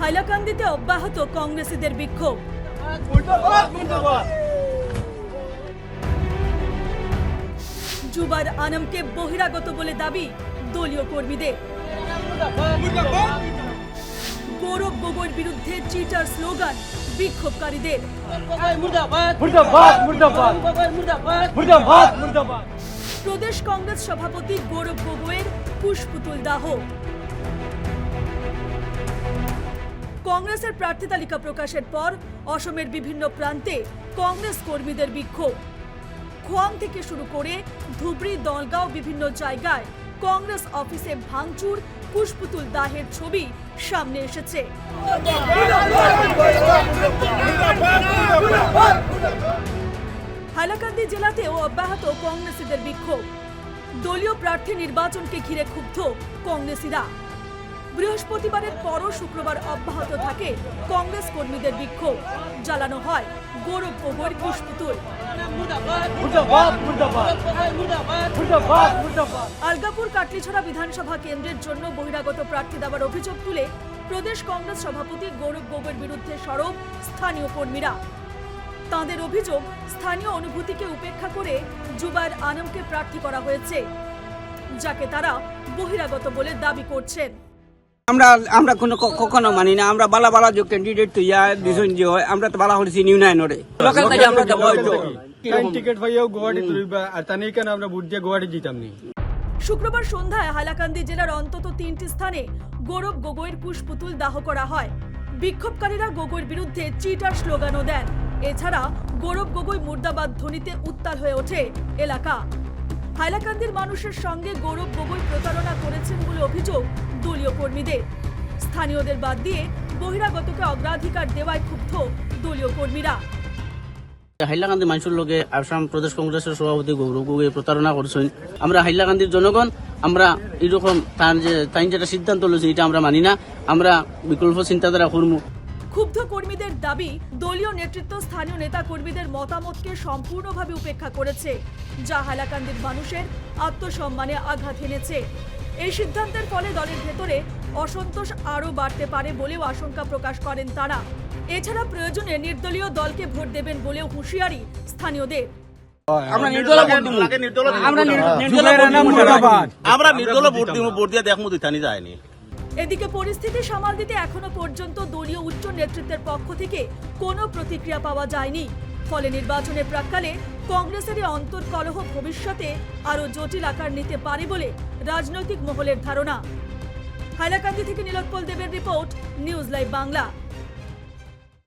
হাইলাকান্দিতে অব্যাহত কংগ্রেসীদের বিক্ষোভ। জুবায়ের আনামকে বহিরাগত বলে দাবি দলীয় কর্মীদের। গৌরব গগৈর বিরুদ্ধে চিটার স্লোগান বিক্ষোভকারীদের। প্রদেশ কংগ্রেস সভাপতি গৌরব গগৈয়ের পুষ্পতুল দাহ। কংগ্রেসের প্রার্থী তালিকা প্রকাশের পর অসমের বিভিন্ন প্রান্তে কংগ্রেস কর্মীদের বিক্ষোভ। খোয়াং থেকে শুরু করে ধুবড়ি, দলগাঁও বিভিন্ন জায়গায় কংগ্রেস অফিসে ভাঙচুর, পুষ্পতুল দাহের ছবি সামনে এসেছে। হাইলাকান্দি জেলাতেও অব্যাহত কংগ্রেসীদের বিক্ষোভ। দলীয় প্রার্থী নির্বাচনকে ঘিরে ক্ষুব্ধ কংগ্রেসীরা। বৃহস্পতিবারের পরও শুক্রবার অব্যাহত থাকে কংগ্রেস কর্মীদের বিক্ষোভ। জ্বালানো হয় গৌরব গগৈর পুষ্পতুল। আলগাপুর কাটলিছড়া বিধানসভা কেন্দ্রের জন্য বহিরাগত প্রার্থী দেওয়ার অভিযোগ তুলে প্রদেশ কংগ্রেস সভাপতি গৌরব গগৈর বিরুদ্ধে সরব স্থানীয় কর্মীরা। তাঁদের অভিযোগ, স্থানীয় অনুভূতিকে উপেক্ষা করে জুবায়ের আনামকে প্রার্থী করা হয়েছে, যাকে তারা বহিরাগত বলে দাবি করছেন। আমরা কখনো মানি না। আমরা বালা বালা যে ক্যান্ডিডেট তো দুজন যে হয়, আমরা তো বালা হয়েছি ইউনিয়নরে লোকাল থেকে আমরা টিকিট পাইয়াও গুয়াহাটি তুলবা আর তা নেই কেন আমরা ভোট দিয়ে গুয়াহাটি জিতামনি। শুক্রবার সন্ধ্যায় হাইলাকান্দি জেলার অন্তত 3টি স্থানে গৌরব গগৈর পুষ্পতুল দাহ করা হয়। বিক্ষোভকারীরা গগৈর বিরুদ্ধে চিটার স্লোগানও দেন। এছাড়া গৌরব গগৈ মুর্দাবাদ ধ্বনিতে উত্তাল হয়ে ওঠে এলাকা। হাইলাকান্দির মানুষের সঙ্গে গৌরব গগৈ প্রতারণা করেছেন বলে অভিযোগ দলীয় কর্মীদের। স্থানীয়দের বাদ দিয়ে বহিরাগতকে অগ্রাধিকার দেওয়ায় ক্ষুব্ধ দলীয় কর্মীরা। হাইলাকান্দি মানুষের লগে আসাম প্রদেশ কংগ্রেসের সভাপতি গৌরব গগৈ প্রতারণা করছেন। আমরা হাইলাকান্দির জনগণ আমরা এরকম তাই যেটা সিদ্ধান্ত লইছে এটা আমরা মানি না। আমরা বিকল্প চিন্তাধারা করব। ক্ষুব্ধ কর্মীদের দাবি, দলীয় নেতৃত্ব স্থানীয় নেতা কর্মীদের মতামতকে সম্পূর্ণভাবে উপেক্ষা করেছে, যা হাইলাকান্দির মানুষের আত্মসম্মানে আঘাত এনেছে। এই সিদ্ধান্তের ফলে দলের ভেতরে অসন্তোষ আরও বাড়তে পারে বলেও আশঙ্কা প্রকাশ করেন তারা। এছাড়া প্রয়োজনে নির্দলীয় দলকে ভোট দেবেন বলেও হুঁশিয়ারি স্থানীয়দের। আমরা নির্দল ভোট দিব, ভোট দিয়ে দেখমু দিতানি যায়নি। এদিকে পরিস্থিতি সামাল দিতে এখনো পর্যন্ত দলীয় উচ্চ নেতৃত্বের পক্ষ থেকে কোনো প্রতিক্রিয়া পাওয়া যায়নি। ফলে নির্বাচনের প্রাক্কালে কংগ্রেসের এই অন্তর্কলহ ভবিষ্যতে আরও জটিল আকার নিতে পারে বলে রাজনৈতিক মহলের ধারণা। হাইলাকান্দি থেকে নীলোৎপল দেবের রিপোর্ট, নিউজ লাইভ বাংলা।